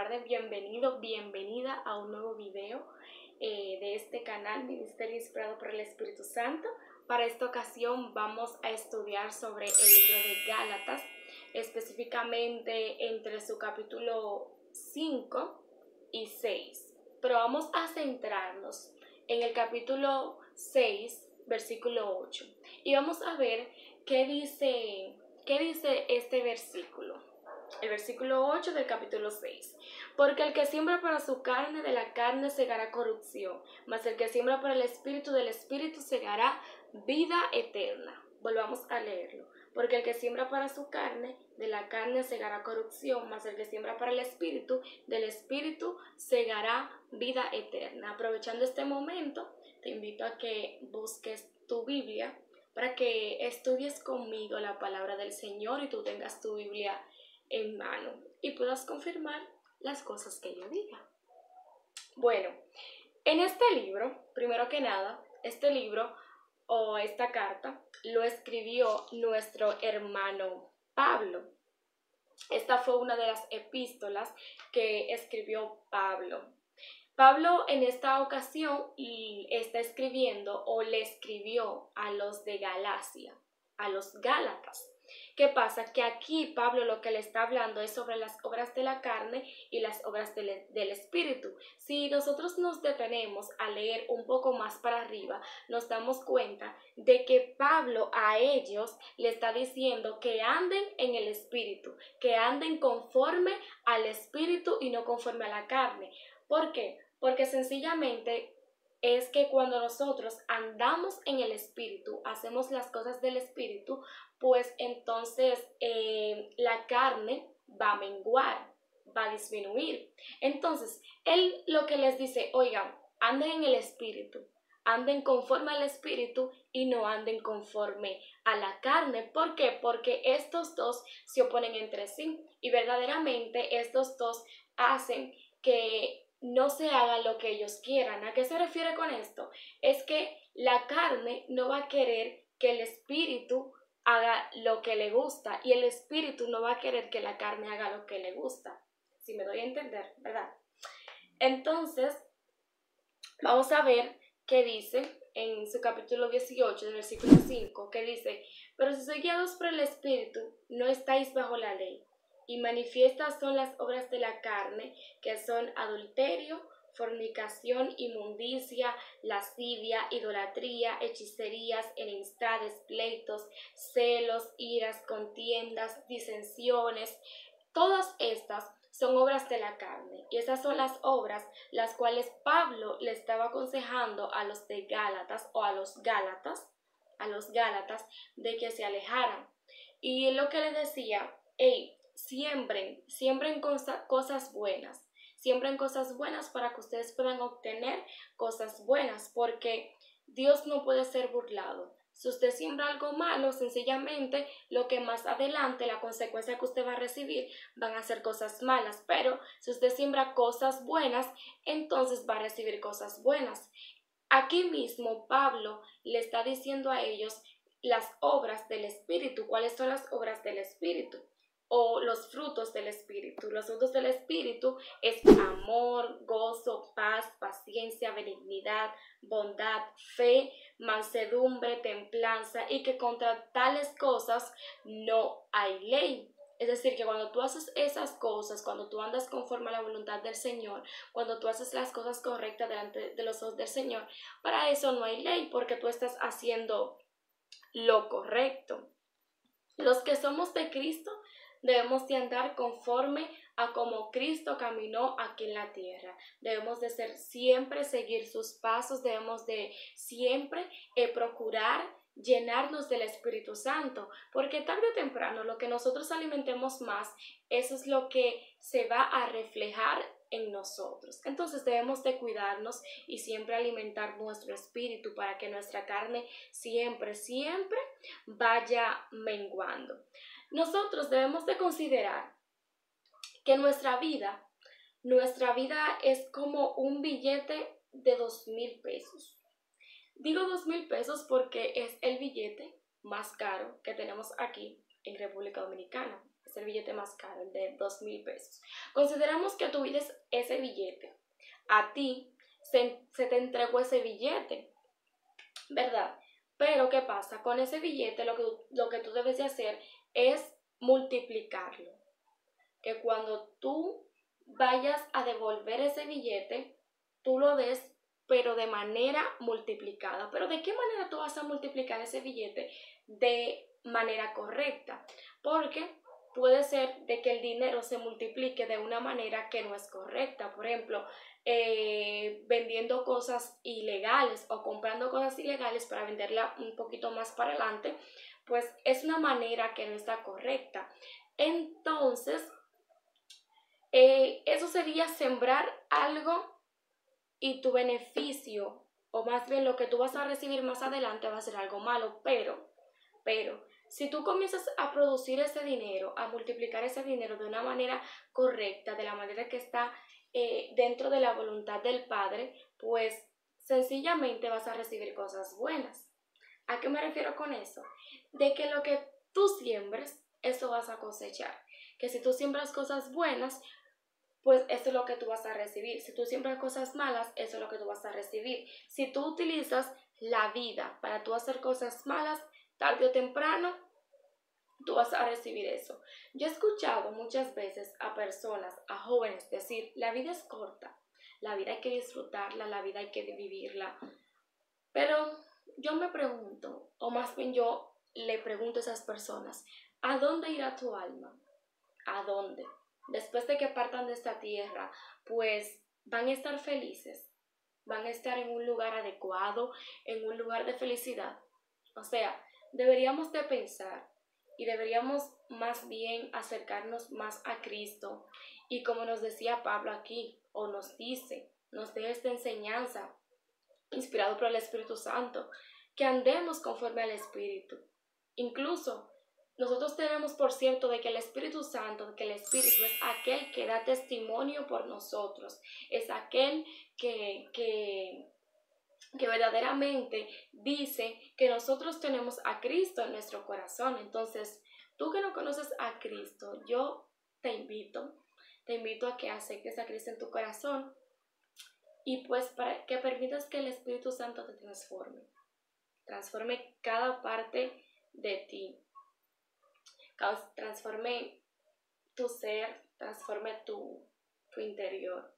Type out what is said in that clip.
de bienvenido, bienvenida a un nuevo video de este canal Ministerio Inspirado por el Espíritu Santo. Para esta ocasión vamos a estudiar sobre el libro de Gálatas, específicamente entre su capítulo 5 y 6. Pero vamos a centrarnos en el capítulo 6, versículo 8. Y vamos a ver qué dice este versículo. El versículo 8 del capítulo 6. Porque el que siembra para su carne, de la carne segará corrupción, mas el que siembra para el Espíritu, del Espíritu segará vida eterna. Volvamos a leerlo. Porque el que siembra para su carne, de la carne segará corrupción, mas el que siembra para el Espíritu, del Espíritu segará vida eterna. Aprovechando este momento, te invito a que busques tu Biblia para que estudies conmigo la palabra del Señor y tú tengas tu Biblia en mano y puedas confirmar las cosas que yo diga. Bueno, en este libro, primero que nada, este libro o esta carta lo escribió nuestro hermano Pablo. Esta fue una de las epístolas que escribió Pablo. Pablo en esta ocasión está escribiendo o le escribió a los de Galacia, a los Gálatas. ¿Qué pasa? Que aquí Pablo lo que le está hablando es sobre las obras de la carne y las obras del Espíritu. Si nosotros nos detenemos a leer un poco más para arriba, nos damos cuenta de que Pablo a ellos le está diciendo que anden en el Espíritu, que anden conforme al Espíritu y no conforme a la carne. ¿Por qué? Porque sencillamente es que cuando nosotros andamos en el Espíritu, hacemos las cosas del Espíritu, pues entonces la carne va a menguar, va a disminuir. Entonces, él lo que les dice, oigan, anden en el Espíritu, anden conforme al Espíritu y no anden conforme a la carne. ¿Por qué? Porque estos dos se oponen entre sí y verdaderamente estos dos hacen que no se haga lo que ellos quieran. ¿A qué se refiere con esto? Es que la carne no va a querer que el Espíritu haga lo que le gusta y el Espíritu no va a querer que la carne haga lo que le gusta. Si me doy a entender, ¿verdad? Entonces, vamos a ver qué dice en su capítulo 18, del versículo 5, que dice: pero si sois guiados por el Espíritu, no estáis bajo la ley. Y manifiestas son las obras de la carne, que son adulterio, fornicación, inmundicia, lascivia, idolatría, hechicerías, enemistades, pleitos, celos, iras, contiendas, disensiones. Todas estas son obras de la carne, y esas son las obras las cuales Pablo le estaba aconsejando a los de Gálatas o a los Gálatas de que se alejaran. Y lo que le decía, hey, siembren cosas buenas, siembren cosas buenas para que ustedes puedan obtener cosas buenas, porque Dios no puede ser burlado. Si usted siembra algo malo, sencillamente lo que más adelante, la consecuencia que usted va a recibir van a ser cosas malas, pero si usted siembra cosas buenas, entonces va a recibir cosas buenas. Aquí mismo Pablo le está diciendo a ellos las obras del Espíritu. ¿Cuáles son las obras del Espíritu? O los frutos del Espíritu. Los frutos del Espíritu es amor, gozo, paz, paciencia, benignidad, bondad, fe, mansedumbre, templanza, y que contra tales cosas no hay ley. Es decir, que cuando tú haces esas cosas, cuando tú andas conforme a la voluntad del Señor, cuando tú haces las cosas correctas delante de los ojos del Señor, para eso no hay ley, porque tú estás haciendo lo correcto. Los que somos de Cristo debemos de andar conforme a como Cristo caminó aquí en la tierra. Debemos de siempre seguir sus pasos, debemos de siempre procurar llenarnos del Espíritu Santo, porque tarde o temprano lo que nosotros alimentemos más, eso es lo que se va a reflejar en nosotros. Entonces debemos de cuidarnos y siempre alimentar nuestro espíritu para que nuestra carne siempre vaya menguando. Nosotros debemos de considerar que nuestra vida es como un billete de 2,000 pesos. Digo 2,000 pesos porque es el billete más caro que tenemos aquí en República Dominicana. es el billete más caro, el de 2,000 pesos. Consideramos que tú pides ese billete. A ti se te entregó ese billete, ¿verdad? Pero ¿qué pasa? Con ese billete lo que tú debes de hacer es multiplicarlo. Que cuando tú vayas a devolver ese billete, tú lo des, pero de manera multiplicada. ¿Pero de qué manera tú vas a multiplicar ese billete? De manera correcta. Porque puede ser de que el dinero se multiplique de una manera que no es correcta. Por ejemplo, vendiendo cosas ilegales o comprando cosas ilegales para venderla un poquito más para adelante, pues es una manera que no está correcta. Entonces, eso sería sembrar algo y tu beneficio, o más bien lo que tú vas a recibir más adelante va a ser algo malo, pero, si tú comienzas a producir ese dinero, a multiplicar ese dinero de una manera correcta, de la manera que está dentro de la voluntad del Padre, pues sencillamente vas a recibir cosas buenas. ¿A qué me refiero con eso? De que lo que tú siembres, eso vas a cosechar. Que si tú siembras cosas buenas, pues eso es lo que tú vas a recibir. Si tú siembras cosas malas, eso es lo que tú vas a recibir. Si tú utilizas la vida para tú hacer cosas malas, tarde o temprano, tú vas a recibir eso. Yo he escuchado muchas veces a personas, a jóvenes, decir, la vida es corta, la vida hay que disfrutarla, la vida hay que vivirla. Pero yo me pregunto, o más bien yo le pregunto a esas personas, ¿a dónde irá tu alma? ¿A dónde? Después de que partan de esta tierra, pues van a estar felices, van a estar en un lugar adecuado, en un lugar de felicidad. O sea, deberíamos de pensar y deberíamos más bien acercarnos más a Cristo. Y como nos decía Pablo aquí, o nos dice, nos deja esta enseñanza, inspirado por el Espíritu Santo, que andemos conforme al Espíritu. Incluso nosotros tenemos por cierto de que el Espíritu Santo, que el Espíritu es aquel que da testimonio por nosotros, es aquel que verdaderamente dice que nosotros tenemos a Cristo en nuestro corazón. Entonces, tú que no conoces a Cristo, yo te invito a que aceptes a Cristo en tu corazón y pues para que permitas que el Espíritu Santo te transforme cada parte de ti, transforme tu ser, transforme tu interior.